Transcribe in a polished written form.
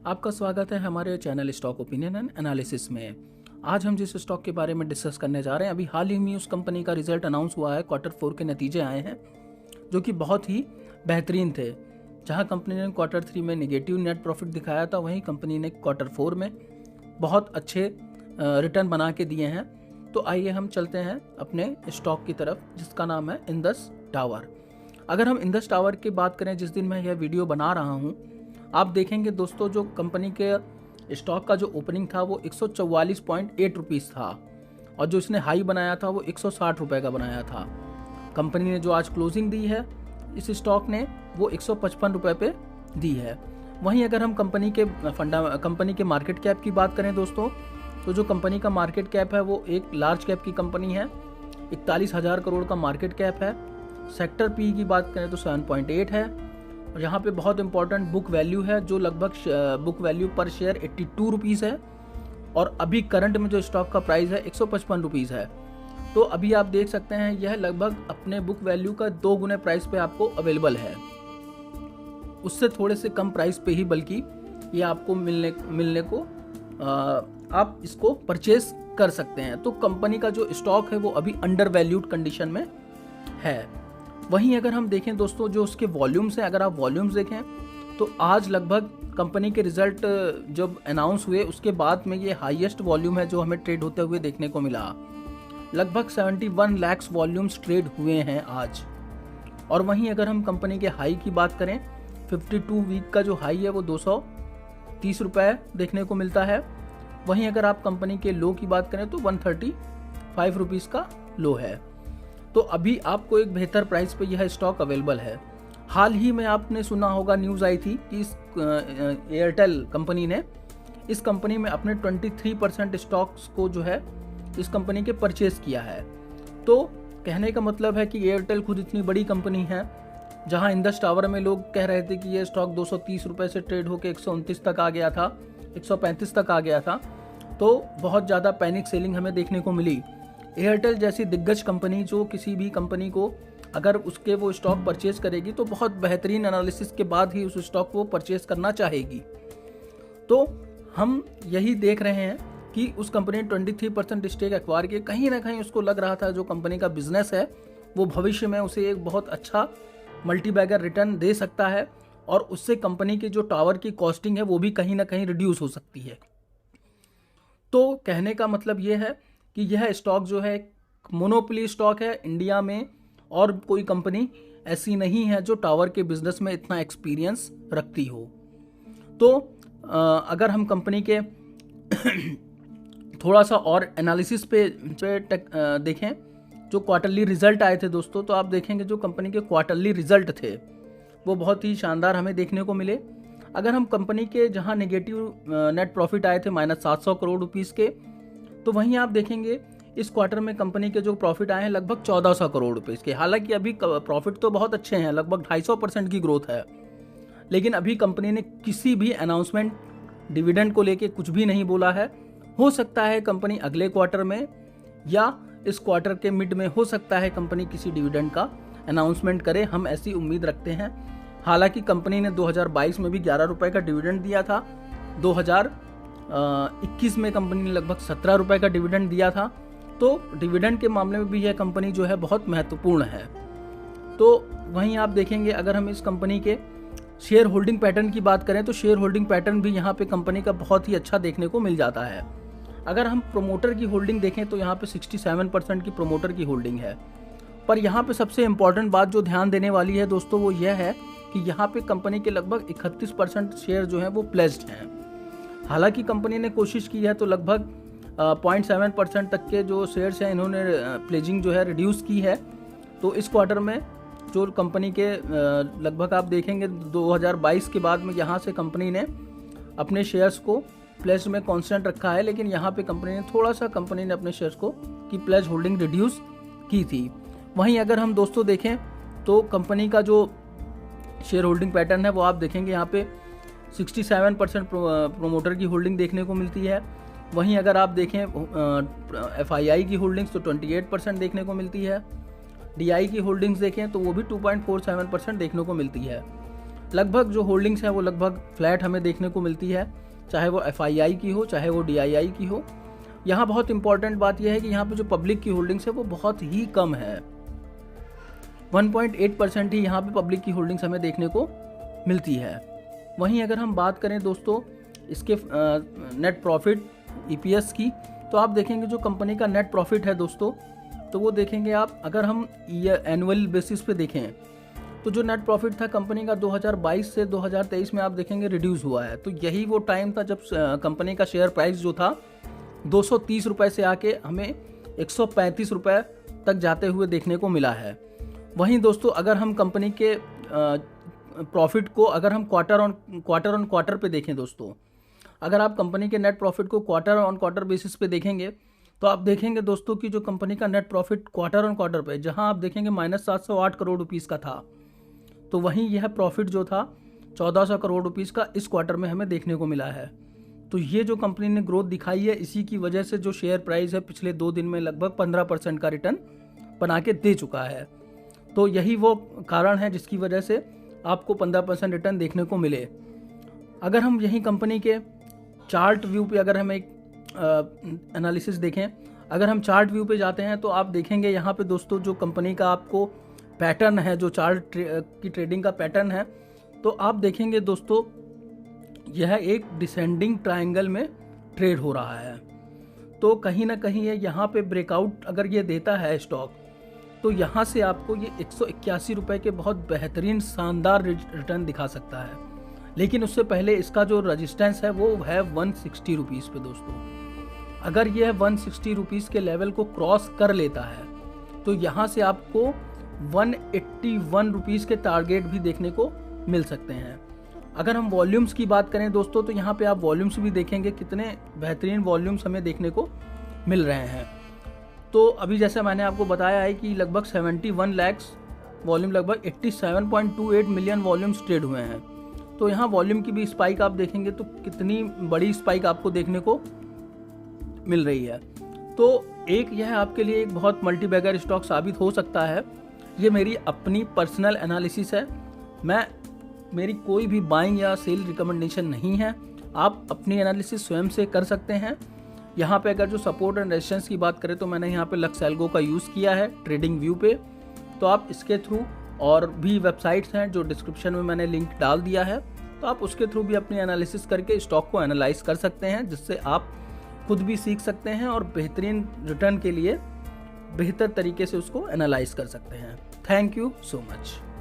आपका स्वागत है हमारे channel stock opinion and analysis में। आज हम जिस स्टॉक के बारे में डिस्कस करने जा रहे हैं, अभी हाल ही में उस कंपनी का रिजल्ट अनाउंस हुआ है। Q4 के नतीजे आए हैं जो कि बहुत ही बेहतरीन थे। जहां कंपनी ने Q3 में नेगेटिव नेट प्रॉफिट दिखाया था, वहीं कंपनी ने Q4 में बहुत अच्छे रिटर्न बना के दिए हैं। तो आइए हम चलते हैं अपने स्टॉक की तरफ, जिसका नाम है इंडस टावर। अगर हम इंडस टावर की बात करें, जिस दिन मैं यह वीडियो बना रहा हूँ, आप देखेंगे दोस्तों, जो कंपनी के स्टॉक का जो ओपनिंग था वो 144.8 रुपीज़ था और जो इसने हाई बनाया था वो 160 रुपये का बनाया था। कंपनी ने जो आज क्लोजिंग दी है इस स्टॉक ने, वो 155 रुपये पे दी है। वहीं अगर हम कंपनी के मार्केट कैप की बात करें दोस्तों, तो जो कंपनी का मार्केट कैप है वो एक लार्ज कैप की कंपनी है। 41,000 करोड़ का मार्केट कैप है। सेक्टर पी की बात करें तो 7.8 है और यहाँ पे बहुत इंपॉर्टेंट बुक वैल्यू है, जो लगभग बुक वैल्यू पर शेयर 82 रुपीज़ है और अभी करंट में जो स्टॉक का प्राइस है 155 रुपीज़ है। तो अभी आप देख सकते हैं यह लगभग अपने बुक वैल्यू का 2 गुने प्राइस पे आपको अवेलेबल है। उससे थोड़े से कम प्राइस पे ही बल्कि ये आपको मिलने को आप इसको परचेज कर सकते हैं। तो कंपनी का जो स्टॉक है वो अभी अंडर वैल्यूड कंडीशन में है। वहीं अगर हम देखें दोस्तों, जो उसके वॉल्यूम्स हैं, अगर आप वॉल्यूम्स देखें तो आज लगभग कंपनी के रिजल्ट जब अनाउंस हुए उसके बाद में ये हाईएस्ट वॉल्यूम है जो हमें ट्रेड होते हुए देखने को मिला। लगभग 71 लाख वॉल्यूम्स ट्रेड हुए हैं आज। और वहीं अगर हम कंपनी के हाई की बात करें, 52 वीक का जो हाई है वो 230 रुपये देखने को मिलता है। वहीं अगर आप कंपनी के लो की बात करें तो 135 रुपीज़ का लो है। तो अभी आपको एक बेहतर प्राइस पे यह स्टॉक अवेलेबल है। हाल ही में आपने सुना होगा, न्यूज़ आई थी कि इस एयरटेल कंपनी ने इस कंपनी में अपने 23% स्टॉक्स को जो है इस कंपनी के परचेज किया है। तो कहने का मतलब है कि एयरटेल खुद इतनी बड़ी कंपनी है, जहां इंडस टावर में लोग कह रहे थे कि ये स्टॉक 230 रुपये से ट्रेड होकर 129 तक आ गया था, 135 तक आ गया था। तो बहुत ज़्यादा पैनिक सेलिंग हमें देखने को मिली। एयरटेल जैसी दिग्गज कंपनी, जो किसी भी कंपनी को अगर उसके वो स्टॉक परचेज करेगी तो बहुत बेहतरीन एनालिसिस के बाद ही उस स्टॉक को परचेज करना चाहेगी। तो हम यही देख रहे हैं कि उस कंपनी ने 23% स्टेक एक्वायर किए। कहीं ना कहीं उसको लग रहा था जो कंपनी का बिजनेस है वो भविष्य में उसे एक बहुत अच्छा मल्टीबैगर रिटर्न दे सकता है और उससे कंपनी की जो टावर की कॉस्टिंग है वो भी कहीं ना कहीं रिड्यूस हो सकती है। तो कहने का मतलब ये है कि यह स्टॉक जो है मोनोपोली स्टॉक है इंडिया में, और कोई कंपनी ऐसी नहीं है जो टावर के बिजनेस में इतना एक्सपीरियंस रखती हो। तो अगर हम कंपनी के थोड़ा सा और एनालिसिस पे देखें, जो क्वार्टरली रिजल्ट आए थे दोस्तों, तो आप देखेंगे जो कंपनी के क्वार्टरली रिजल्ट थे वो बहुत ही शानदार हमें देखने को मिले। अगर हम कंपनी के जहां नेगेटिव नेट प्रॉफिट आए थे -700 करोड़ रुपीज़ के, तो वहीं आप देखेंगे इस क्वार्टर में कंपनी के जो प्रॉफिट आए हैं लगभग 1400 करोड़ रुपए के। हालांकि अभी प्रॉफिट तो बहुत अच्छे हैं, लगभग 250% की ग्रोथ है, लेकिन अभी कंपनी ने किसी भी अनाउंसमेंट डिविडेंड को लेके कुछ भी नहीं बोला है। हो सकता है कंपनी अगले क्वार्टर में या इस क्वार्टर के मिड में हो सकता है कंपनी किसी डिविडेंड का अनाउंसमेंट करे, हम ऐसी उम्मीद रखते हैं। हालांकि कंपनी ने 2022 में भी 11 रुपये का डिविडेंड दिया था, 2021 में कंपनी ने लगभग 17 रुपये का डिविडेंड दिया था। तो डिविडेंड के मामले में भी यह कंपनी जो है बहुत महत्वपूर्ण है। तो वहीं आप देखेंगे, अगर हम इस कंपनी के शेयर होल्डिंग पैटर्न की बात करें तो शेयर होल्डिंग पैटर्न भी यहाँ पे कंपनी का बहुत ही अच्छा देखने को मिल जाता है। अगर हम प्रोमोटर की होल्डिंग देखें तो यहाँ पे 67% की प्रोमोटर की होल्डिंग है। पर यहाँ पे सबसे इम्पॉर्टेंट बात जो ध्यान देने वाली है दोस्तों वो यह है कि यहाँ पे कंपनी के लगभग 31% शेयर जो हैं वो प्लेज्ड हैं। हालांकि कंपनी ने कोशिश की है तो लगभग 0.7% तक के जो शेयर्स हैं इन्होंने प्लेजिंग जो है रिड्यूस की है। तो इस क्वार्टर में जो कंपनी के लगभग आप देखेंगे 2022 के बाद में यहाँ से कंपनी ने अपने शेयर्स को प्लेज में कांस्टेंट रखा है, लेकिन यहाँ पे कंपनी ने अपने शेयर्स को की प्लेज होल्डिंग रिड्यूस की थी। वहीं अगर हम दोस्तों देखें तो कंपनी का जो शेयर होल्डिंग पैटर्न है वो आप देखेंगे यहाँ पे 67% प्रोमोटर की होल्डिंग देखने को मिलती है। वहीं अगर आप देखें FII की होल्डिंग्स तो 28% देखने को मिलती है। DI की होल्डिंग्स देखें तो वो भी 2.47% देखने को मिलती है। लगभग जो होल्डिंग्स है वो लगभग फ्लैट हमें देखने को मिलती है, चाहे वो FII की हो चाहे वो DII की हो। यहाँ बहुत इंपॉर्टेंट बात यह है कि यहाँ पे जो पब्लिक की होल्डिंग्स है वो बहुत ही कम है, 1.8% ही यहाँ पे पब्लिक की होल्डिंग्स हमें देखने को मिलती है। वहीं अगर हम बात करें दोस्तों इसके नेट प्रॉफिट EPS की, तो आप देखेंगे जो कंपनी का नेट प्रॉफिट है दोस्तों, तो वो देखेंगे आप, अगर हम एनुअल बेसिस पे देखें तो जो नेट प्रॉफिट था कंपनी का 2022 से 2023 में आप देखेंगे रिड्यूस हुआ है। तो यही वो टाइम था जब कंपनी का शेयर प्राइस जो था 230 रुपये से आके हमें 135 रुपये तक जाते हुए देखने को मिला है। वहीं दोस्तों अगर हम कंपनी के प्रॉफिट को अगर हम क्वार्टर ऑन क्वार्टर पे देखें दोस्तों, अगर आप कंपनी के नेट प्रॉफिट को क्वार्टर ऑन क्वार्टर बेसिस पे देखेंगे तो आप देखेंगे दोस्तों कि जो कंपनी का net profit quarter on quarter पे जहां आप देखेंगे -708 करोड़ रुपीस का था, तो वहीं यह प्रॉफिट जो था 1400 करोड़ रुपीस का इस क्वार्टर में हमें देखने को मिला है। तो ये जो कंपनी ने ग्रोथ दिखाई है, इसी की वजह से जो शेयर प्राइस है पिछले 2 दिन में लगभग 15% का रिटर्न बना के दे चुका है। तो यही वो कारण है जिसकी वजह से आपको 15% रिटर्न देखने को मिले। अगर हम यही कंपनी के चार्ट व्यू पे अगर हम एक एनालिसिस देखें, अगर हम चार्ट व्यू पे जाते हैं तो आप देखेंगे यहाँ पे दोस्तों जो कंपनी का आपको पैटर्न है, जो चार्ट की ट्रेडिंग का पैटर्न है, तो आप देखेंगे दोस्तों यह एक डिसेंडिंग ट्रायंगल में ट्रेड हो रहा है। तो कहीं ना कहीं ये यहाँ पे ब्रेकआउट अगर ये देता है स्टॉक, तो यहाँ से आपको ये 181 रुपये के बहुत बेहतरीन शानदार रिटर्न दिखा सकता है। लेकिन उससे पहले इसका जो रजिस्टेंस है वो है 160 रुपीज़ पे दोस्तों। अगर यह 160 रुपीज़ के लेवल को क्रॉस कर लेता है तो यहाँ से आपको 181 रुपीज़ के टारगेट भी देखने को मिल सकते हैं। अगर हम वॉल्यूम्स की बात करें दोस्तों, तो यहाँ पे आप वॉल्यूम्स भी देखेंगे कितने बेहतरीन वॉल्यूम्स हमें देखने को मिल रहे हैं। तो अभी जैसे मैंने आपको बताया है कि लगभग 71 लैक्स वॉल्यूम, लगभग 87.28 मिलियन वॉल्यूम्स ट्रेड हुए हैं। तो यहाँ वॉल्यूम की भी स्पाइक आप देखेंगे तो कितनी बड़ी स्पाइक आपको देखने को मिल रही है। तो एक यह आपके लिए एक बहुत मल्टीबैगर स्टॉक साबित हो सकता है। ये मेरी अपनी पर्सनल एनालिसिस है, मेरी कोई भी बाइंग या सेल रिकमेंडेशन नहीं है। आप अपनी एनालिसिस स्वयं से कर सकते हैं। यहाँ पे अगर जो सपोर्ट एंड रेजिस्टेंस की बात करें तो मैंने यहाँ पे लक्स एल्गो का यूज़ किया है ट्रेडिंग व्यू पे। तो आप इसके थ्रू, और भी वेबसाइट्स हैं जो डिस्क्रिप्शन में मैंने लिंक डाल दिया है, तो आप उसके थ्रू भी अपनी एनालिसिस करके स्टॉक को एनालाइज कर सकते हैं, जिससे आप खुद भी सीख सकते हैं और बेहतरीन रिटर्न के लिए बेहतर तरीके से उसको एनालाइज कर सकते हैं। Thank you so much.